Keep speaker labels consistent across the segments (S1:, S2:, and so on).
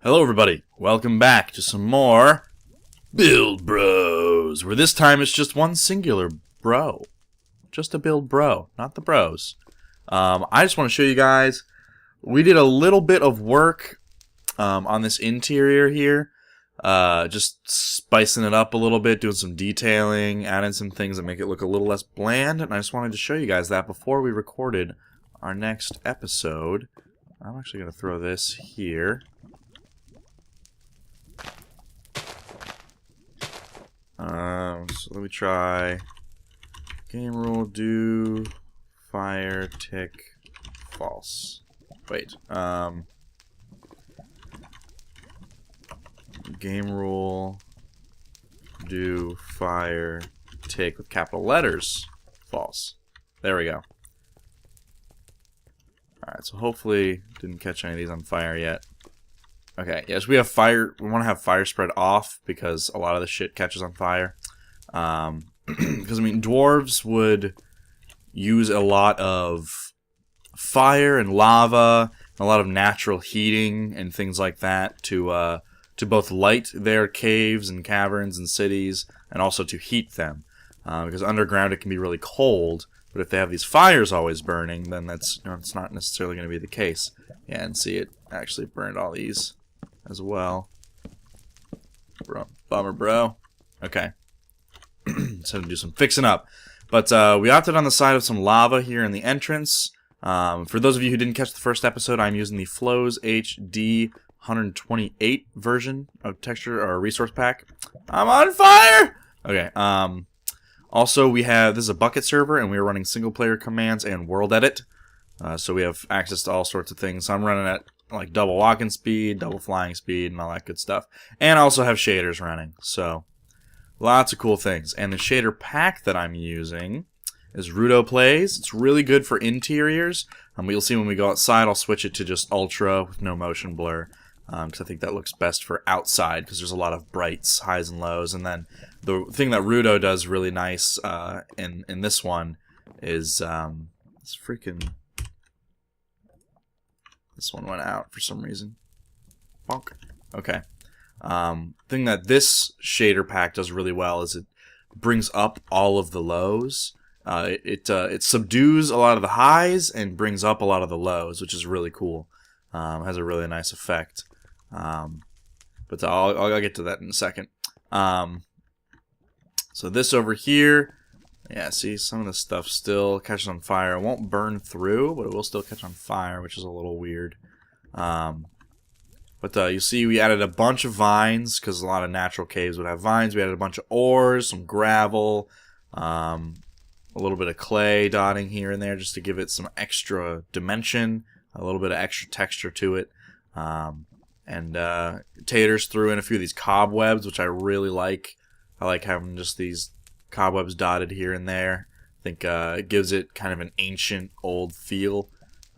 S1: Hello everybody, welcome back to some more Build Bros, where this time it's just one singular bro. Just a build bro, not the bros. I just want to show you guys, we did a little bit of work on this interior here. Just spicing it up a little bit, doing some detailing, adding some things that make it look a little less bland, and I just wanted to show you guys that before we recorded our next episode. I'm actually going to throw this here. So let me try game rule do fire tick false. Wait, game rule do fire tick with capital letters false. There we go. Alright, so hopefully didn't catch any of these on fire yet. Okay, yes, we have fire. We want to have fire spread off because a lot of the shit catches on fire. Because, I mean, dwarves would use a lot of fire and lava, and a lot of natural heating and things like that to both light their caves and caverns and cities, and also to heat them. Because underground it can be really cold, but if they have these fires always burning, then that's, you know, it's not necessarily going to be the case. Yeah, and see, it actually burned all these as well. Bummer, bro. Okay. So to do some fixing up. But we opted on the side of some lava here in the entrance. For those of you who didn't catch the first episode, I'm using the Flows HD 128 version of texture or resource pack. I'm on fire! Okay. Also, we have, this is a bucket server, and we're running single player commands and world edit. So we have access to all sorts of things. So I'm running at like double walking speed, double flying speed, and all that good stuff. And I also have shaders running, so lots of cool things. And the shader pack that I'm using is Rudo Plays. It's really good for interiors. You'll see when we go outside, I'll switch it to just Ultra with no motion blur, because I think that looks best for outside, because there's a lot of brights, highs and lows. And then the thing that Rudo does really nice in this one is it's freaking... This one went out for some reason. Bonk. Okay. Thing that this shader pack does really well is it brings up all of the lows. It subdues a lot of the highs and brings up a lot of the lows, which is really cool. Has a really nice effect. But I'll get to that in a second. So this over here, yeah, see, some of the stuff still catches on fire. It won't burn through, but it will still catch on fire, which is a little weird. But you see we added a bunch of vines, because a lot of natural caves would have vines. We added a bunch of ores, some gravel, a little bit of clay dotting here and there just to give it some extra dimension, a little bit of extra texture to it. And Taters threw in a few of these cobwebs, which I really like. I like having just these cobwebs dotted here and there. I think it gives it kind of an ancient, old feel.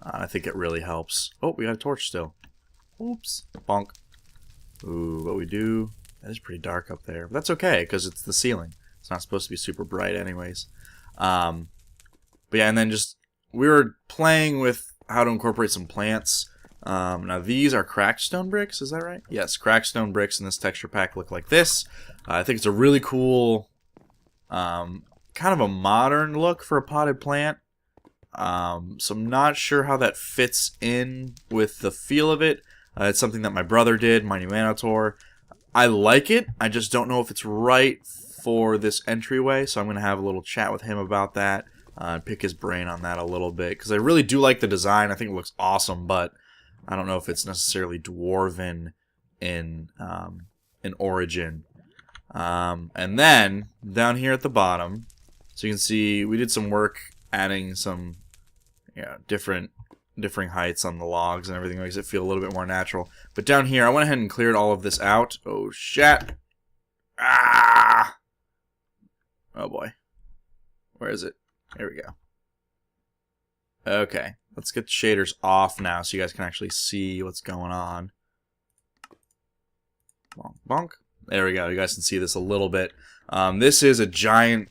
S1: I think it really helps. Oh, we got a torch still. Oops. Bonk. Ooh, what we do... That is pretty dark up there. But that's okay, because it's the ceiling. It's not supposed to be super bright anyways. But yeah, and then just... We were playing with how to incorporate some plants. Now these are cracked stone bricks, is that right? Yes, cracked stone bricks in this texture pack look like this. I think it's a really cool... kind of a modern look for a potted plant. So I'm not sure how that fits in with the feel of it. It's something that my brother did, MightyManotaur. I like it. I just don't know if it's right for this entryway, so I'm going to have a little chat with him about that. Pick his brain on that a little bit, because I really do like the design. I think it looks awesome, but I don't know if it's necessarily Dwarven in origin. And then, down here at the bottom, so you can see we did some work adding some different heights on the logs and everything makes it feel a little bit more natural. But down here, I went ahead and cleared all of this out. Oh, shit. Ah! Oh, boy. Where is it? Here we go. Okay. Let's get the shaders off now so you guys can actually see what's going on. Bonk, bonk. There we go. You guys can see this a little bit. This is a giant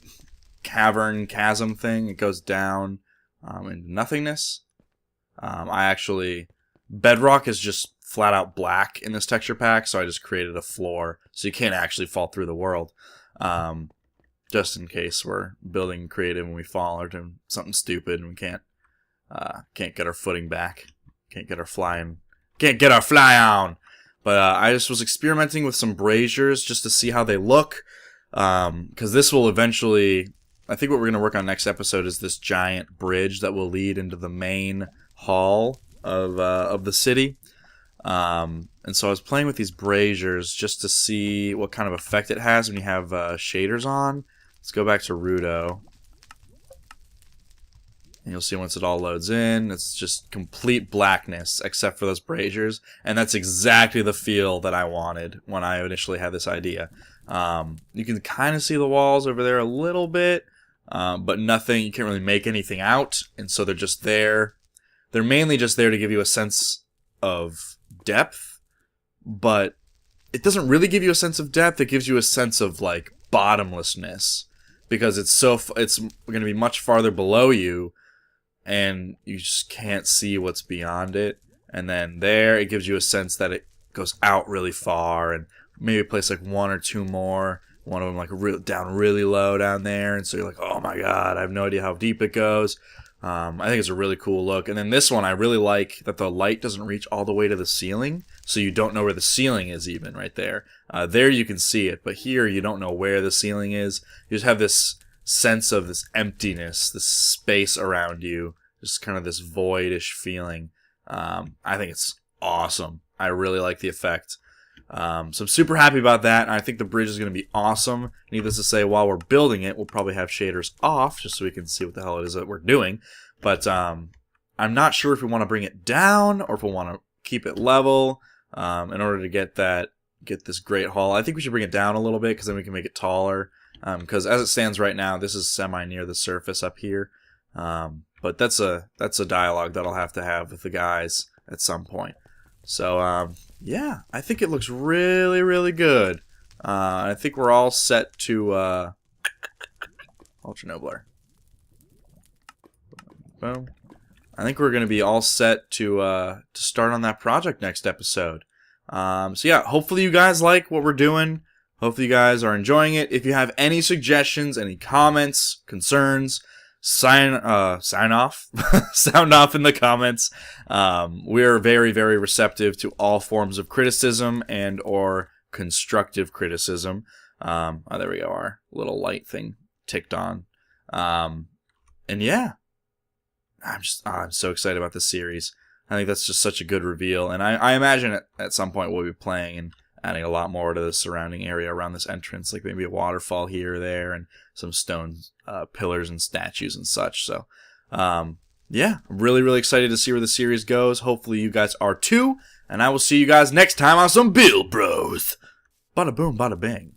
S1: cavern chasm thing. It goes down into nothingness. Bedrock is just flat out black in this texture pack, so I just created a floor so you can't actually fall through the world. Just in case we're building creative and we fall or doing something stupid and we can't get our footing back, can't get our fly on. But I just was experimenting with some braziers just to see how they look, because this will eventually, I think what we're going to work on next episode is this giant bridge that will lead into the main hall of the city. And so I was playing with these braziers just to see what kind of effect it has when you have shaders on. Let's go back to Rudo. And you'll see once it all loads in, it's just complete blackness except for those braziers. And that's exactly the feel that I wanted when I initially had this idea. You can kind of see the walls over there a little bit, but nothing, you can't really make anything out. And so they're just there. They're mainly just there to give you a sense of depth, but it doesn't really give you a sense of depth. It gives you a sense of like bottomlessness, because it's going to be much farther below you, and you just can't see what's beyond it. And then there, it gives you a sense that it goes out really far, and maybe place like one or two more. One of them like down really low down there, and so you're like, oh my god, I have no idea how deep it goes. I think it's a really cool look. And then this one, I really like that the light doesn't reach all the way to the ceiling, so you don't know where the ceiling is even right there. There you can see it, but here you don't know where the ceiling is. You just have this sense of this emptiness, this space around you, just kind of this voidish feeling. I think it's awesome. I really like the effect. So I'm super happy about that, and I think the bridge is going to be awesome. Needless to say, while we're building it, we'll probably have shaders off, just so we can see what the hell it is that we're doing. But I'm not sure if we want to bring it down, or if we want to keep it level, in order to get this great hall. I think we should bring it down a little bit, because then we can make it taller. Because as it stands right now, this is semi near the surface up here. But that's a dialogue that I'll have to have with the guys at some point. So, yeah, I think it looks really, really good. I think we're all set to, Ultra Nobler. Boom. I think we're going to be all set to start on that project next episode. So yeah, hopefully you guys like what we're doing. Hopefully you guys are enjoying it. If you have any suggestions, any comments, concerns, sound off sound off in the comments. We're very, very receptive to all forms of criticism and or constructive criticism. There we go, our little light thing ticked on. And yeah, I'm so excited about this series. I think that's just such a good reveal, and I imagine at some point we'll be playing and adding a lot more to the surrounding area around this entrance, like maybe a waterfall here or there, and some stone pillars and statues and such. So, yeah, I'm really, really excited to see where the series goes. Hopefully you guys are too, and I will see you guys next time on some Build Bros. Bada boom, bada bing.